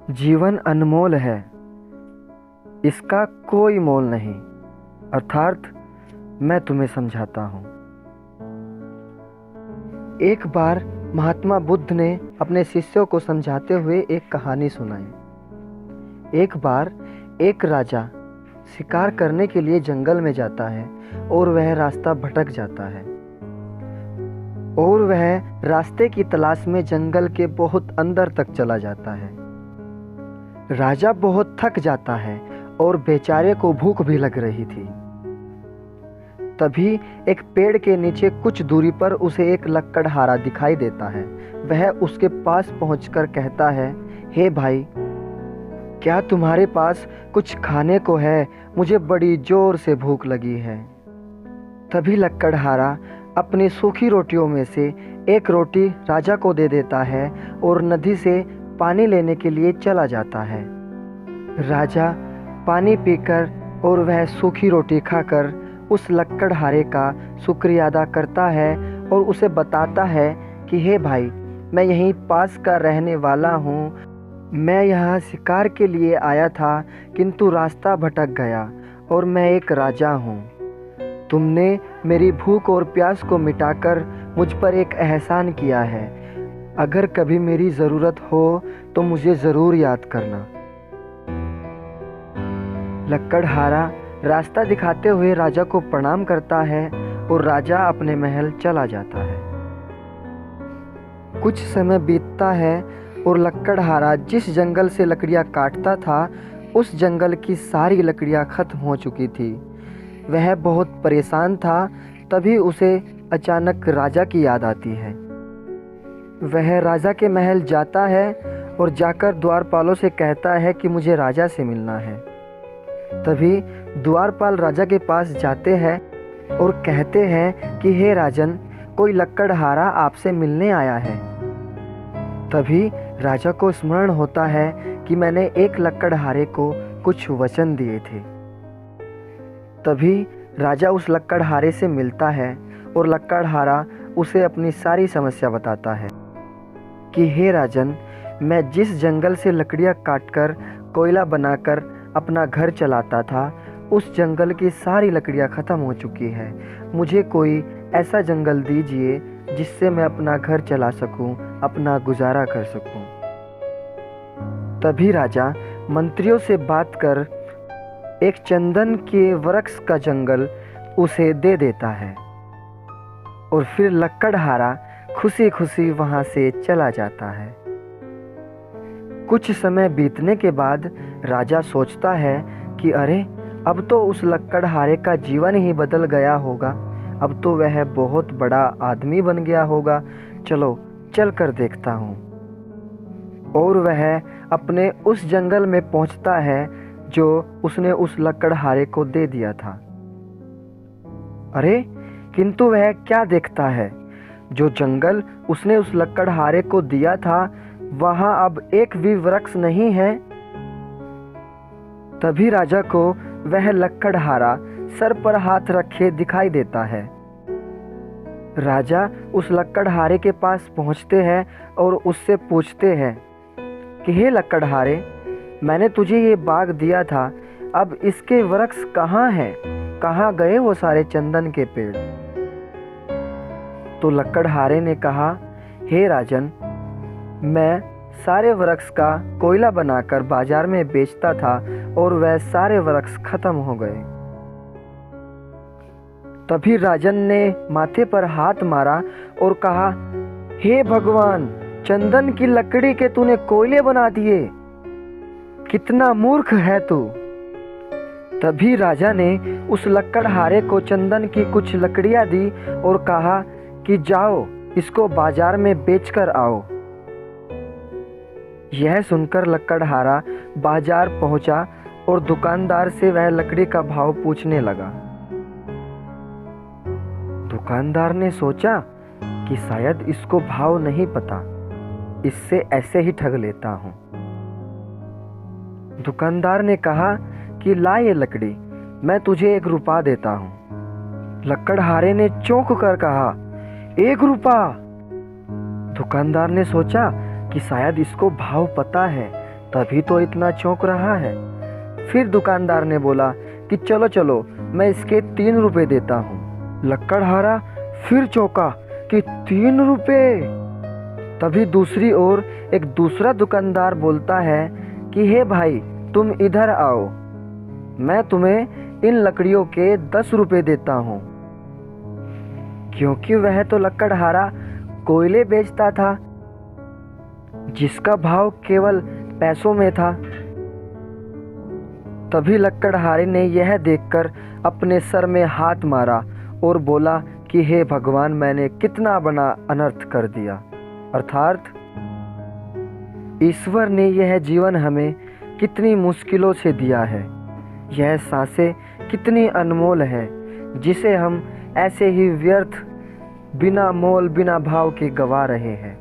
जीवन अनमोल है, इसका कोई मोल नहीं। अर्थात मैं तुम्हें समझाता हूँ। एक बार महात्मा बुद्ध ने अपने शिष्यों को समझाते हुए एक कहानी सुनाई। एक बार एक राजा शिकार करने के लिए जंगल में जाता है और वह रास्ता भटक जाता है और वह रास्ते की तलाश में जंगल के बहुत अंदर तक चला जाता है। राजा बहुत थक जाता है और बेचारे को भूख भी लग रही थी। तभी एक पेड़ के नीचे कुछ दूरी पर उसे एक लकड़हारा दिखाई देता है। वह उसके पास पहुंचकर कहता है, हे भाई, क्या तुम्हारे पास कुछ खाने को है? मुझे बड़ी जोर से भूख लगी है। तभी लकड़हारा अपनी सूखी रोटियों में से एक रोटी राजा को दे देता है और नदी से पानी लेने के लिए चला जाता है। राजा पानी पीकर और वह सूखी रोटी खाकर उस लकड़हारे का शुक्रिया अदा करता है और उसे बताता है कि हे भाई, मैं यहीं पास का रहने वाला हूँ। मैं यहाँ शिकार के लिए आया था, किंतु रास्ता भटक गया और मैं एक राजा हूँ। तुमने मेरी भूख और प्यास को मिटाकर मुझ पर एक एहसान किया है। अगर कभी मेरी ज़रूरत हो तो मुझे ज़रूर याद करना। लकड़हारा रास्ता दिखाते हुए राजा को प्रणाम करता है और राजा अपने महल चला जाता है। कुछ समय बीतता है और लकड़हारा जिस जंगल से लकड़ियाँ काटता था, उस जंगल की सारी लकड़ियाँ खत्म हो चुकी थी। वह बहुत परेशान था। तभी उसे अचानक राजा की याद आती है। वह राजा के महल जाता है और जाकर द्वारपालों से कहता है कि मुझे राजा से मिलना है। तभी द्वारपाल राजा के पास जाते हैं और कहते हैं कि हे राजन, कोई लकड़हारा आपसे मिलने आया है। तभी राजा को स्मरण होता है कि मैंने एक लकड़हारे को कुछ वचन दिए थे। तभी राजा उस लकड़हारे से मिलता है और लकड़हारा उसे अपनी सारी समस्या बताता है कि हे राजन, मैं जिस जंगल से लकड़ियाँ काटकर कोयला बनाकर अपना घर चलाता था, उस जंगल की सारी लकड़ियाँ ख़त्म हो चुकी है। मुझे कोई ऐसा जंगल दीजिए जिससे मैं अपना घर चला सकूं, अपना गुजारा कर सकूं। तभी राजा मंत्रियों से बात कर एक चंदन के वृक्ष का जंगल उसे दे देता है और फिर लकड़हारा खुशी खुशी वहाँ से चला जाता है। कुछ समय बीतने के बाद राजा सोचता है कि अरे, अब तो उस लकड़हारे का जीवन ही बदल गया होगा। अब तो वह बहुत बड़ा आदमी बन गया होगा। चलो चल कर देखता हूँ। और वह अपने उस जंगल में पहुँचता है जो उसने उस लकड़हारे को दे दिया था। अरे, किंतु वह क्या देखता है, जो जंगल उसने उस लकड़हारे को दिया था, वहाँ अब एक भी वृक्ष नहीं है। तभी राजा को वह लकड़हारा सर पर हाथ रखे दिखाई देता है। राजा उस लकड़हारे के पास पहुँचते हैं और उससे पूछते हैं कि हे लकड़हारे, मैंने तुझे ये बाग दिया था, अब इसके वृक्ष कहाँ हैं? कहाँ गए वो सारे चंदन के पेड़? तो लकड़हारे ने कहा, हे राजन, मैं सारे वृक्ष का कोयला बनाकर बाजार में बेचता था और वह सारे वृक्ष खत्म हो गए। तभी राजन ने माथे पर हाथ मारा और कहा, हे भगवान, चंदन की लकड़ी के तूने कोयले बना दिए, कितना मूर्ख है तू। तभी राजा ने उस लकड़हारे को चंदन की कुछ लकड़ियां दी और कहा कि जाओ, इसको बाजार में बेचकर आओ। यह सुनकर लकड़हारा बाजार पहुंचा और दुकानदार से वह लकड़ी का भाव पूछने लगा। दुकानदार ने सोचा कि शायद इसको भाव नहीं पता, इससे ऐसे ही ठग लेता हूं। दुकानदार ने कहा कि ला ये लकड़ी, मैं तुझे 1 रुपया देता हूं। लकड़हारे ने चौंक कर कहा, 1 रुपया? दुकानदार ने सोचा कि शायद इसको भाव पता है, तभी तो इतना चौंक रहा है। फिर दुकानदार ने बोला कि चलो चलो, मैं इसके 3 रुपए देता हूँ। लकड़हारा फिर चौंका कि 3 रुपए। तभी दूसरी ओर एक दूसरा दुकानदार बोलता है कि हे भाई, तुम इधर आओ, मैं तुम्हें इन लकड़ियों के 10 रुपए देता हूँ। क्योंकि वह तो लकड़हारा कोयले बेचता था, जिसका भाव केवल पैसों में था। तभी लकड़हारे ने यह देखकर अपने सर में हाथ मारा और बोला कि हे भगवान, मैंने कितना बड़ा अनर्थ कर दिया। अर्थात ईश्वर ने यह जीवन हमें कितनी मुश्किलों से दिया है। यह सांसें कितनी अनमोल है, जिसे हम ऐसे ही व्यर्थ, बिना मोल बिना भाव के गवा रहे हैं।